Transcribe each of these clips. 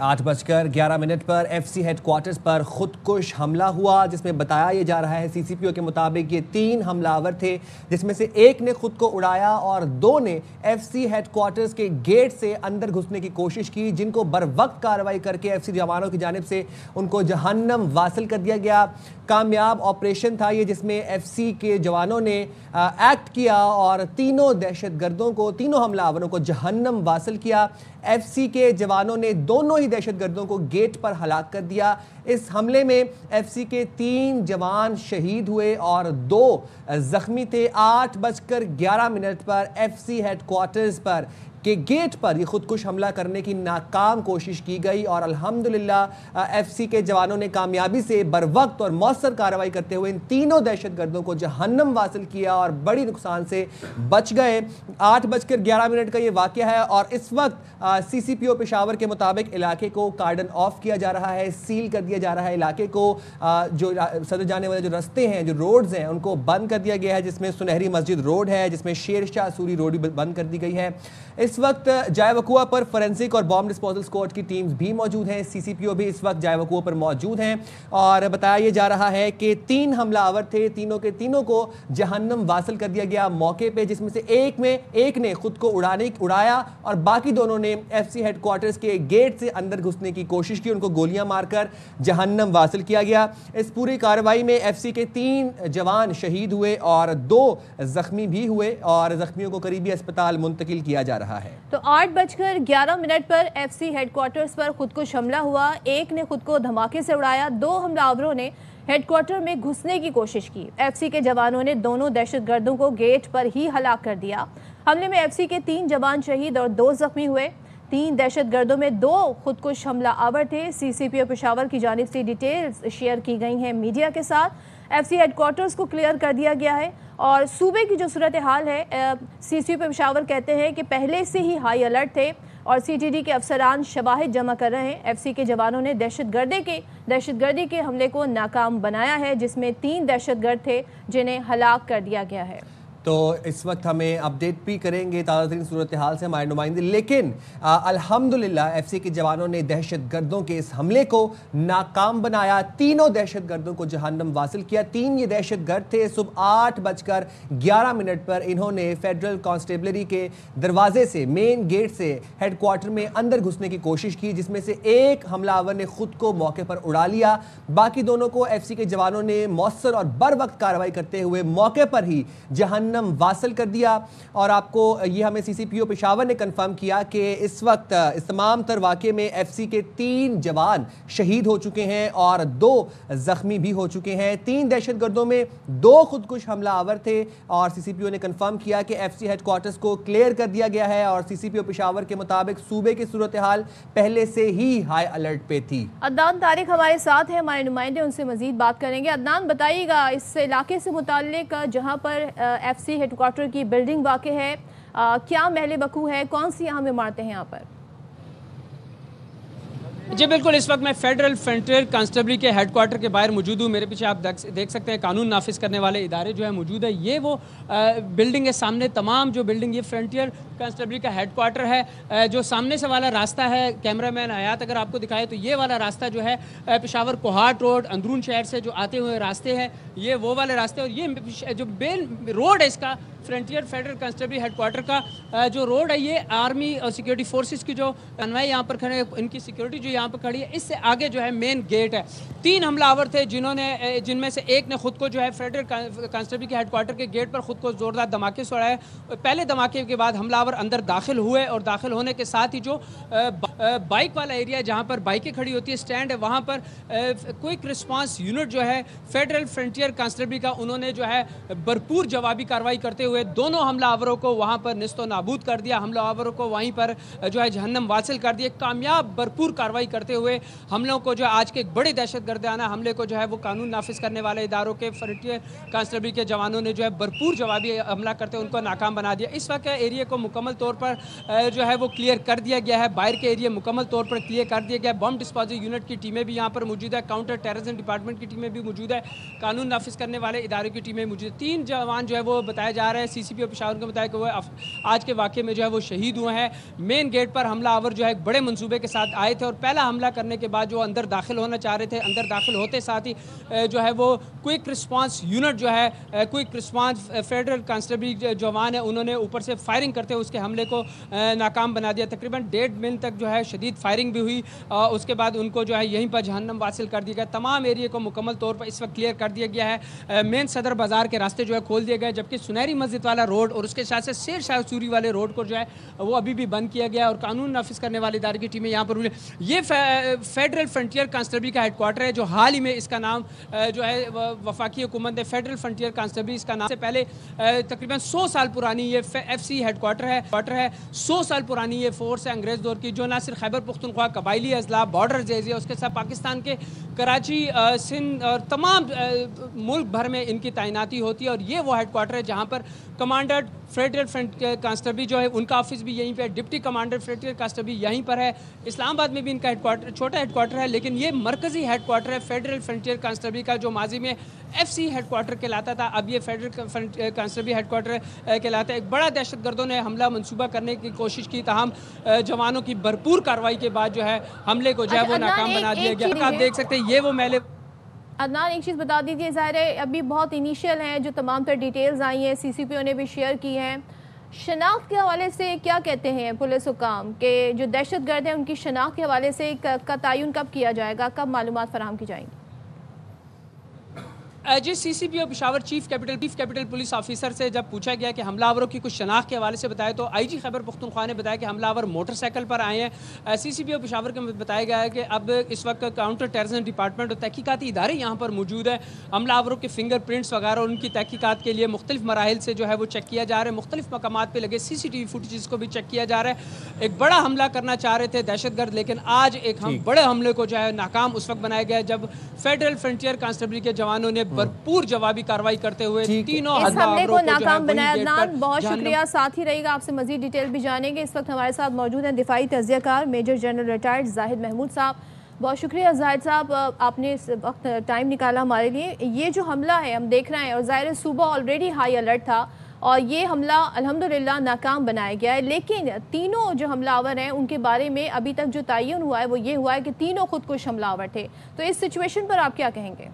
8:11 पर FC headquarters पर खुदकुश हमला हुआ, जिसमें बताया ये जा रहा है सीसीपीओ के मुताबिक ये 3 हमलावर थे, जिसमें से एक ने खुद को उड़ाया और 2 ने एफसी हेडक्वार्टर्स के गेट से अंदर घुसने की कोशिश की, जिनको बर वक्त कार्रवाई करके एफसी जवानों की जानिब से उनको जहन्नम वासिल कर दिया गया। कामयाब ऑपरेशन था ये, जिसमें एफसी के जवानों ने एक्ट किया और तीनों दहशतगर्दों को, तीनों हमलावरों को जहन्नम वासिल किया। एफसी के जवानों ने दोनों ही दहशतगर्दों को गेट पर हलाक कर दिया। इस हमले में एफसी के 3 जवान शहीद हुए और 2 जख्मी थे। 8:11 पर एफसी हेडक्वार्टर्स पर के गेट पर ये खुदकुश हमला करने की नाकाम कोशिश की गई और अल्हम्दुलिल्लाह एफसी के जवानों ने कामयाबी से बर वक्त और मौसर कार्रवाई करते हुए इन तीनों दहशतगर्दों को जहन्नम वासिल किया और बड़ी नुकसान से बच गए। 8:11 का ये वाक़या है और इस वक्त सीसीपीओ पेशावर के मुताबिक इलाके को कार्डन ऑफ किया जा रहा है, सील कर दिया जा रहा है इलाके को। जो सदर जाने वाले जो रास्ते हैं, जो रोड्स हैं, उनको बंद कर दिया गया है, जिसमें सुनहरी मस्जिद रोड है, जिसमें शेर शाह सूरी रोड भी बंद कर दी गई है। इस वक्त जायवकुआ पर फोरेंसिक और बॉम्ब डिस्पोजल स्क्वाड की टीम्स भी मौजूद हैं। सीसीपीओ भी इस वक्त जायवकुआ पर मौजूद हैं और बताया यह जा रहा है कि 3 हमलावर थे, तीनों के तीनों को जहन्नम वासिल कर दिया गया मौके पे, जिसमें से एक ने खुद को उड़ाया और बाकी दोनों ने एफसी हेडक्वार्टर्स के गेट से अंदर घुसने की कोशिश की, उनको गोलियां मारकर जहन्नम वासिल किया गया। इस पूरी कार्रवाई में एफसी के 3 जवान शहीद हुए और 2 जख्मी भी हुए और जख्मियों को करीबी अस्पताल मुंतकिल किया जा रहा है। तो 8:11 पर एफसी हेडक्वार्टर्स पर खुदकुश हमला हुआ। एक ने खुद को धमाके से उड़ाया, 2 हमलावरों ने हेडक्वार्टर में घुसने की कोशिश की। एफसी के जवानों ने दोनों दहशतगर्दों को गेट पर ही हलाक कर दिया। हमले में एफसी के 3 जवान शहीद और 2 जख्मी हुए। 3 दहशतगर्दों में 2 खुदकुश हमला आवर थे। सीसीपीओ पेशावर की जानिब से डिटेल्स शेयर की गई हैं मीडिया के साथ। एफसी हेडक्वार्टर्स को क्लियर कर दिया गया है और सूबे की जो सूरत हाल है, सीसीपीओ पेशावर कहते हैं कि पहले से ही हाई अलर्ट थे और सीटीडी के अफसरान शवाहिद जमा कर रहे हैं। एफसी के जवानों ने दहशतगर्दी के हमले को नाकाम बनाया है, जिसमें 3 दहशतगर्द थे जिन्हें हलाक कर दिया गया है। तो इस वक्त हमें अपडेट भी करेंगे ताज़ा तरीन सूरत हाल से हमारे नुमाइंदे, लेकिन अल्हम्दुलिल्लाह एफसी के जवानों ने दहशतगर्दों के इस हमले को नाकाम बनाया। तीनों दहशतगर्दों को जहन्नम वासिल किया। 3 ये दहशतगर्द थे। सुबह 8:11 पर इन्होंने फेडरल कांस्टेबलरी के दरवाजे से, मेन गेट से हेडक्वार्टर में अंदर घुसने की कोशिश की, जिसमें से एक हमलावर ने खुद को मौके पर उड़ा लिया। बाकी दोनों को एफसी के जवानों ने मौसर और बर वक्त कार्रवाई करते हुए मौके पर ही जहन्नम वासिल कर दिया। और आपको ये हमें सीसीपीओ पेशावर ने कंफर्म किया कि इस वक्त इस तमाम तर वाक़े में एफसी के 3 जवान शहीद हो चुके हैं और 2 जख्मी भी हो चुके हैं। 3 दहशतगर्दों में 2 खुदकुश हमलावर थे और सीसीपीओ ने कंफर्म किया कि एफसी हेडक्वार्टर्स को क्लियर कर दिया गया है और सीसीपीओ पेशावर के मुताबिक सूबे की सूरत हाल पहले से ही हाई अलर्ट पे थी। अदनान तारिक हमारे साथ हैं, हमारे नुमाइंदे, उनसे मजीद बात करेंगे। अदनान, बताइएगा इस इलाके से मुताल्लिक जहाँ पर एफसी हेडक्वार्टर की बिल्डिंग वाक़ है, क्या महल बकू है, कौन सी अहम इमारतें हैं यहाँ पर? जी बिल्कुल, इस वक्त मैं फेडरल फ्रंटियर कांस्टेबलरी के हेडक्वार्टर के बाहर मौजूद हूँ। मेरे पीछे आप देख सकते हैं कानून नाफिज करने वाले इदारे जो है मौजूद है। ये वो बिल्डिंग है, सामने तमाम जो बिल्डिंग, ये फ्रंटियर कांस्टेबलरी का हेडक्वार्टर है। जो सामने से वाला रास्ता है, कैमरामैन हयात अगर आपको दिखाए तो ये वाला रास्ता जो है पेशावर कोहाट रोड, अंदरून शहर से जो आते हुए रास्ते हैं, ये वो वाले रास्ते। और ये जो बेल रोड है इसका, फ्रंटियर फेडरल कांस्टेबलरी हेडक्वार्टर का जो रोड है, ये आर्मी और सिक्योरिटी फोर्सेस की जो कन्वाई यहाँ पर खड़े, इनकी सिक्योरिटी जो यहाँ पर खड़ी है, इससे आगे जो है मेन गेट है। 3 हमलावर थे जिनमें से एक ने खुद को जो है फेडरल कांस्टेबलरी के हेडक्वार्टर के गेट पर खुद को जोरदार धमाके से उड़ाया। पहले धमाके के बाद हमलावर अंदर दाखिल हुए और दाखिल होने के साथ ही जो बाइक वाला एरिया जहाँ पर बाइकें खड़ी होती है, स्टैंड है, वहाँ पर क्विक रिस्पांस यूनिट जो है फेडरल फ्रंटियर कांस्टेबलरी का, उन्होंने जो है भरपूर जवाबी कार्रवाई करते हुए दोनों हमलावरों को वहाँ पर निस्तो नाबूद कर दिया। हमलावरों को वहीं पर जो है जहन्नम वासिल कर दिए। कामयाब भरपूर कार्रवाई करते हुए हमलों को जो आज के एक बड़े दहशतगर्दाना हमले को जो है वो कानून नाफिज करने वाले इदारों के फ्रंटियर कांस्टेबलरी के जवानों ने जो है भरपूर जवाबी हमला करते हुए उनको नाकाम बना दिया। इस वक्त एरिया को मुकम्मल तौर पर जो है वो क्लियर कर दिया गया है। बाहर के एरिया मुकम्मल तौर पर क्लियर कर दिया गया है। बम डिस्पोजल यूनिट की टीमें भी यहाँ पर मौजूद है, काउंटर टेररिज्म डिपार्टमेंट की टीमें भी मौजूद है, कानून नाफिज करने वाले इदारों की टीमें मौजूद है। 3 जवान जो है वो बताया जा रहा रहे हैं। CCPO पेशावर के मुताबिक वो आज के वाक़े में जो है वो शहीद हुए हैं। मेन गेट पर हमलावर जो है एक बड़े मंसूबे के साथ आए थे और पहला हमला करने के बाद जो अंदर दाखिल होना चाह रहे थे, अंदर दाखिल होते साथ ही जो है वो क्विक रिस्पांस यूनिट जो है, क्विक रिस्पांस फेडरल कांस्टेबल जवान है, उन्होंने ऊपर से फायरिंग करते हुए उसके हमले को नाकाम बना दिया। तकरीबन 1.5 मिनट तक जो है शदीद फायरिंग भी हुई। उसके बाद उनको जो है यहीं पर जहन्नम वासिल कर दिया गया। तमाम एरिया को मुकम्मल तौर पर इस वक्त क्लियर कर दिया गया है। मेन सदर बाजार के रास्ते जो है खोल दिए गए, जबकि सुनहरी मस्जिद वाला रोड और उसके साथ से शेर शाह सूरी वाले रोड को जो है वो अभी भी बंद किया गया और कानून नाफिज करने वाले इदारे की टीमें यहाँ पर हुई। ये फेडरल फ्रंटियर कांस्टेबल का हेडक्वार्टर है, जो हाल ही में इसका नाम जो है वफाकी हुकूमत ने फेडरल फ्रंटियर कांस्टेबल इसका नाम से पहले तकरीबन 100 साल पुरानी ये FC हेडक्वार्टर है। 100 साल पुरानी ये फोर्स है अंग्रेज़ दौर की, जो ना सिर्फ खैबर पख्तूनख्वा कबायली अजला बॉर्डर एरिया, उसके साथ पाकिस्तान के कराची, सिंध और तमाम मुल्क भर में इनकी तैनाती होती है। और ये वो हेडक्वार्टर है जहाँ पर कमांडर फेडरल फ्रंटियर कांस्टेबल जो है उनका ऑफिस भी यहीं पे है, डिप्टी कमांडर फ्रंटियर कांस्टेबल यहीं पर है। इस्लामाबाद में भी इनका हेडक्वार्टर, छोटा हेडक्वार्टर है, लेकिन ये मरकज़ी हेडक्वार्टर है फेडरल फ्रंटियर कांस्टेबल का, जो माजी में FC हेडक्वार्टर कहलाता था, अब ये फेडरल कांस्टेबल हेडक्वार्टर कहलाता है। एक बड़ा दहशतगर्दों ने हमला मंसूबा करने की कोशिश की, ताहम जवानों की भरपूर कार्रवाई के बाद जो है हमले को जो है वो नाकाम बना दिया गया। आप देख सकते हैं ये वो मैले। अदनान, एक चीज़ बता दीजिए, ज़ाहिर है अभी बहुत इनिशियल हैं, जो तमाम तर डिटेल्स आई हैं CCPO ने भी शेयर की हैं, शनाख्त के हवाले से क्या कहते हैं पुलिस हुकाम के जो दहशतगर्द हैं उनकी शनाख्त के हवाले से का तयन कब किया जाएगा, कब मालूमात फराहम की जाएंगी? जी, CCPO Peshawar chief capital police officer से जब पूछा गया कि हमलावरों की कुछ शनाख्त के हवाले से बताया, तो IG खैबर पख्तूनख्वा ने बताया कि हमलावर मोटरसाइकिल पर आए हैं। CCPO पेशावर के बताया गया है कि अब इस वक्त काउंटर टेररिज्म डिपार्टमेंट और तहकीकाती इदारे यहाँ पर मौजूद है। हमलावरों के फिंगरप्रिंट्स वगैरह उनकी तहकीकात के लिए मुख्तलिफ मराहिल से जो है वो चेक किया जा रहा है। मुख्तलिफ मकामात पर लगे CCTV फुटेज को भी चेक किया जा रहा है। एक बड़ा हमला करना चाह रहे थे दहशतगर्द, लेकिन आज एक हम बड़े हमले को जो है नाकाम उस वक्त बनाया गया जब फेडरल फ्रंटियर कांस्टेबल के जवानों ने भरपूर जवाबी कार्रवाई करते हुए तीनों इस हमले को नाकाम बनाया। अदनान, बहुत शुक्रिया, साथ ही रहेगा, आपसे मजीद डिटेल भी जानेंगे। इस वक्त हमारे साथ मौजूद हैं दिफाई तज्जियाकार major general retired Zahid Mahmood साहब। बहुत शुक्रिया जाहिद साहब, आपने इस वक्त टाइम निकाला हमारे लिए। ये जो हमला है हम देख रहे हैं, और ज़ाहिर सुबह ऑलरेडी हाई अलर्ट था और ये हमला अल्हम्दुलिल्लाह नाकाम बनाया गया है, लेकिन तीनों जो हमलावर हैं उनके बारे में अभी तक जो तयन हुआ है वो ये हुआ है कि तीनों खुदकुश हमलावर थे। तो इस सिचुएशन पर आप क्या कहेंगे?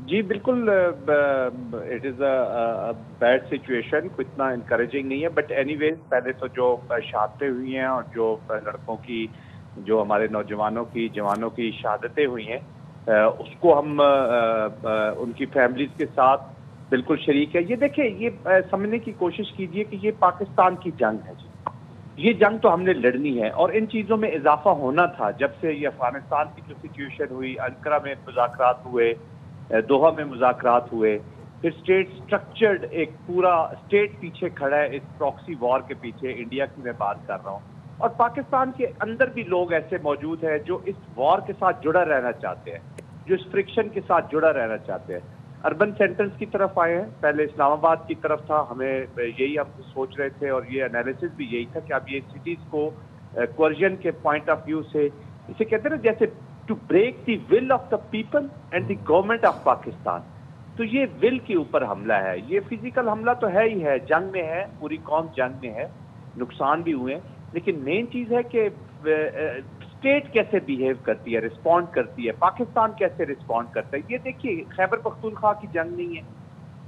जी बिल्कुल, it is a bad situation, कुछ इतना इनकरेजिंग नहीं है, बट एनीवेज पहले तो जो शहादतें हुई हैं और जो लड़कों की, जो हमारे नौजवानों की, जवानों की शहादतें हुई हैं, उसको हम उनकी फैमिलीज के साथ बिल्कुल शरीक है। ये देखिए, ये समझने की कोशिश कीजिए कि ये पाकिस्तान की जंग है जी। ये जंग तो हमने लड़नी है और इन चीज़ों में इजाफा होना था। जब से ये अफगानिस्तान की जो सिचुएशन हुई, अंकारा में मुज़ाकरात हुए, दोहा में मुज़ाकरात हुए, फिर स्टेट स्ट्रक्चर्ड एक पूरा स्टेट पीछे खड़ा है इस प्रॉक्सी वॉर के पीछे, इंडिया की मैं बात कर रहा हूँ। और पाकिस्तान के अंदर भी लोग ऐसे मौजूद हैं जो इस वॉर के साथ जुड़ा रहना चाहते हैं, जो इस फ्रिक्शन के साथ जुड़ा रहना चाहते हैं। अर्बन सेंटर्स की तरफ आए हैं, पहले इस्लामाबाद की तरफ था, हमें यही हम सोच रहे थे और ये एनालिसिस भी यही था कि अब ये सिटीज़ को कोर्जन के पॉइंट ऑफ व्यू से, इसे कहते हैं ना जैसे to break the will of the people and the government of Pakistan. तो ये विल के ऊपर हमला है, ये फिजिकल हमला तो है ही है, जंग में है, पूरी कौम जंग में है, नुकसान भी हुए, लेकिन मेन चीज है कि स्टेट कैसे बिहेव करती है, रिस्पॉन्ड करती है, पाकिस्तान कैसे रिस्पॉन्ड करता है। ये देखिए, खैबर पख्तूनख्वा की जंग नहीं है,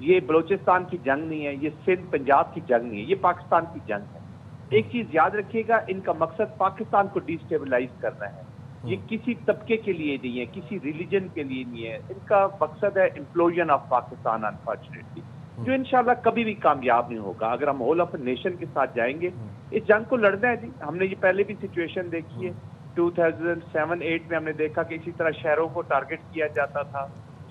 ये बलोचिस्तान की जंग नहीं है, ये सिंध पंजाब की जंग नहीं है, ये पाकिस्तान की जंग है। एक चीज याद रखिएगा, इनका मकसद पाकिस्तान को डिस्टेबलाइज करना है। ये किसी तबके के लिए नहीं है, किसी रिलीजन के लिए नहीं है, इनका मकसद है इम्प्लोजन ऑफ पाकिस्तान, अनफॉर्चुनेटली, जो इंशाल्लाह कभी भी कामयाब नहीं होगा। अगर हम होल ऑफ नेशन के साथ जाएंगे, इस जंग को लड़ना है जी। हमने ये पहले भी सिचुएशन देखी है, 2007-8 में हमने देखा कि इसी तरह शहरों को टारगेट किया जाता था,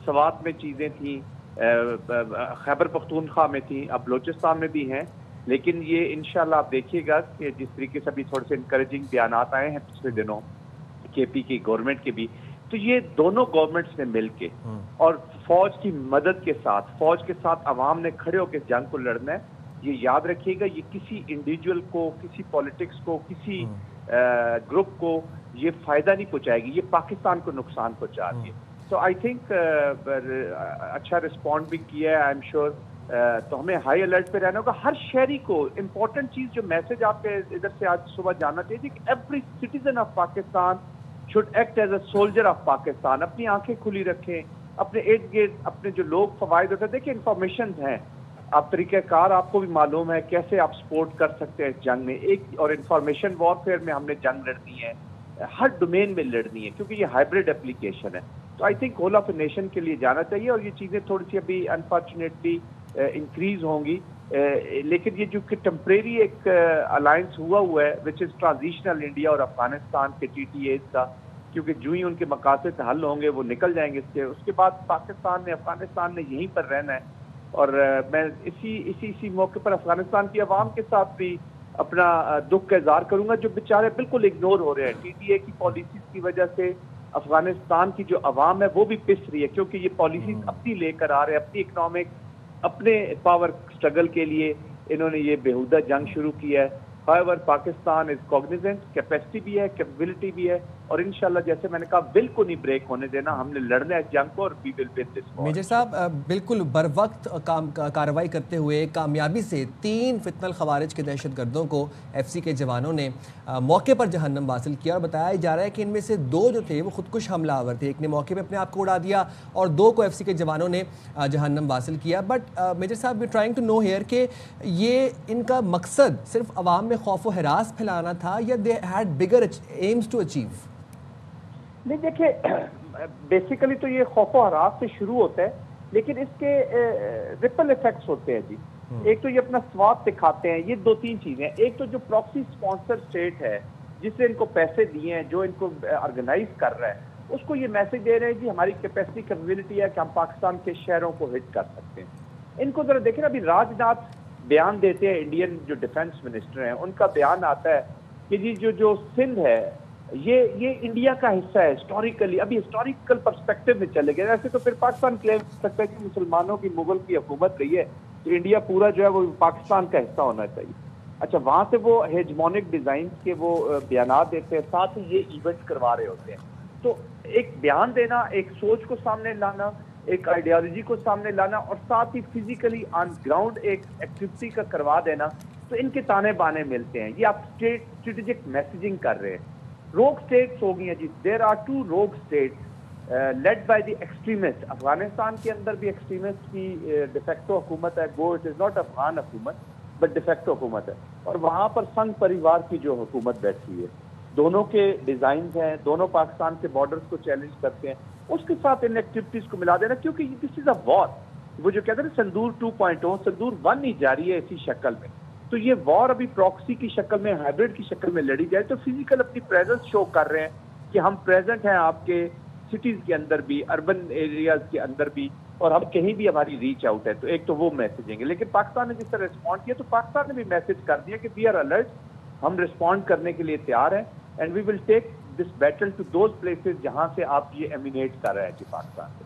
सवात में चीजें थी, खैबर पख्तूनख्वा में थी, अब बलोचिस्तान में भी हैं। लेकिन ये इंशाल्लाह आप देखिएगा कि जिस तरीके से अभी थोड़े से इंकरेजिंग बयानात आए हैं पिछले दिनों KP की गवर्नमेंट के भी, तो ये दोनों गवर्नमेंट्स ने मिलके और फौज की मदद के साथ, फौज के साथ अवाम ने खड़े होकर जंग को लड़ना है। ये याद रखिएगा, ये किसी इंडिविजुअल को, किसी पॉलिटिक्स को, किसी ग्रुप को ये फायदा नहीं पहुंचाएगी, ये पाकिस्तान को नुकसान पहुंचा रही है। तो आई थिंक अच्छा रिस्पॉन्ड भी किया है, आई एम श्योर तो हमें हाई अलर्ट पे रहना होगा। हर शहरी को इंपॉर्टेंट चीज जो मैसेज आपके इधर से आज सुबह जानना चाहिए कि every citizen of Pakistan should act as a soldier of Pakistan. अपनी आंखें खुली रखें, अपने इर्द गिर्द अपने जो लोग फवायद होते हैं, देखिए इंफॉर्मेशन हैं, आप तरीक़ेकार आपको भी मालूम है कैसे आप सपोर्ट कर सकते हैं इस जंग में। एक और इंफॉर्मेशन वॉरफेयर में हमने जंग लड़नी है, हर डोमेन में लड़नी है, क्योंकि ये हाइब्रिड एप्लीकेशन है। तो I think whole of nation के लिए जाना चाहिए, और ये चीज़ें थोड़ी सी अभी अनफॉर्चुनेटली इंक्रीज होंगी, लेकिन ये जो कि टेम्परेरी एक अलायंस हुआ है विच इज़ ट्रांजिशनल इंडिया और अफगानिस्तान के TTA का, क्योंकि जो ही उनके मकासद हल होंगे वो निकल जाएंगे इसके, उसके बाद पाकिस्तान ने अफगानिस्तान ने यहीं पर रहना है। और मैं इसी मौके पर अफगानिस्तान की आवाम के साथ भी अपना दुख का इजहार करूंगा, जो बेचारे बिल्कुल इग्नोर हो रहे हैं। TTA की पॉलिसीज की वजह से अफगानिस्तान की जो आवाम है वो भी पिस रही है, क्योंकि ये पॉलिसीज अपनी लेकर आ रहे हैं, अपनी इकोनॉमिक, अपने पावर स्ट्रगल के लिए इन्होंने ये बेहुदा जंग शुरू किया है। However, Pakistan is Cognizant, capacity भी है, कैपेबिलिटी भी है, और इंशाल्लाह जैसे मैंने कहा बिल को नहीं ब्रेक होने देना, हमने लड़ना है जंग को, और we will win this war. Major साहब, बिल्कुल बर वक्त कार्रवाई करते हुए कामयाबी से 3 फितनल खवारिज के दहशतगर्दों को FC के जवानों ने मौके पर जहन्नम हासिल किया, और बताया जा रहा है कि इनमें से 2 जो थे वो खुदकुश हमलावर थे। एक ने मौके पर अपने आप को उड़ा दिया और 2 को FC के जवानों ने जहन्नम हासिल किया। बट मेजर साहब, we trying to know here कि ये इनका मकसद सिर्फ अवाम में खौफ व हिरास फैलाना था, या they had bigger aims to achieve? नहीं, देखिए बेसिकली तो ये खौफ और हरास से शुरू होता है, लेकिन इसके रिपल इफेक्ट्स होते हैं जी। एक तो ये अपना स्वाद दिखाते हैं, ये 2-3 चीजें। एक तो जो प्रॉक्सी स्पॉन्सर स्टेट है जिसने इनको पैसे दिए हैं, जो इनको ऑर्गेनाइज कर रहा है, उसको ये मैसेज दे रहे हैं जी हमारी कैपेसिटी, कैपेबिलिटी है कि हम पाकिस्तान के शहरों को हिट कर सकते हैं। इनको जरा देखें ना, अभी राजनाथ बयान देते हैं, इंडियन जो डिफेंस मिनिस्टर हैं, उनका बयान आता है कि जी जो सिंध है ये इंडिया का हिस्सा है हिस्टोरिकली। अभी हिस्टोरिकल पर्सपेक्टिव में चले गए। ऐसे तो फिर पाकिस्तान क्लेम कर सकता है कि मुसलमानों की मुगल की हुकूमत रही है, तो इंडिया पूरा जो है वो पाकिस्तान का हिस्सा होना चाहिए। अच्छा, वहां से वो हेजमोनिक डिजाइन के वो बयान देते हैं, साथ ही ये इवेंट करवा रहे होते हैं। तो एक बयान देना, एक सोच को सामने लाना, एक आइडियोलॉजी को सामने लाना, और साथ ही फिजिकली ऑन ग्राउंड एक एक्टिविटी का करवा देना, तो इनके ताने बाने मिलते हैं। ये आप स्ट्रेटेजिक मैसेजिंग कर रहे हैं। रोग स्टेट्स हो गई हैं जी, देयर आर 2 रोग states led by the extremist. Afghanistan के अंदर भी एक्सट्रीमिस्ट की डिफेक्टो हुकूमत है, go it is not Afghan हुकूमत बट डिफेक्टो हुकूमत है, और वहां पर संघ परिवार की जो हुकूमत बैठी है। दोनों के डिजाइन हैं, दोनों पाकिस्तान के बॉर्डर्स को चैलेंज करते हैं, उसके साथ इन एक्टिविटीज को मिला देना, क्योंकि दिस इज अ वॉर। वो जो कहते हैं ना संदूर 2.0, संदूर 1 ही जारी है इसी शक्ल में। तो ये वॉर अभी प्रॉक्सी की शक्ल में, हाइब्रिड की शक्ल में लड़ी जाए, तो फिजिकल अपनी प्रेजेंस शो कर रहे हैं कि हम प्रेजेंट हैं आपके सिटीज के अंदर भी, अर्बन एरियाज के अंदर भी, और हम कहीं भी हमारी रीच आउट है। तो एक तो वो मैसेजिंग है, लेकिन पाकिस्तान ने जिस तरह रिस्पॉन्ड किया, तो पाकिस्तान ने भी मैसेज कर दिया कि वी आर अलर्ट, हम रिस्पॉन्ड करने के लिए तैयार हैं, and we will take this battle to those places जहां से आप ये एमिनेट कर रहे हैं कि पाकिस्तान से।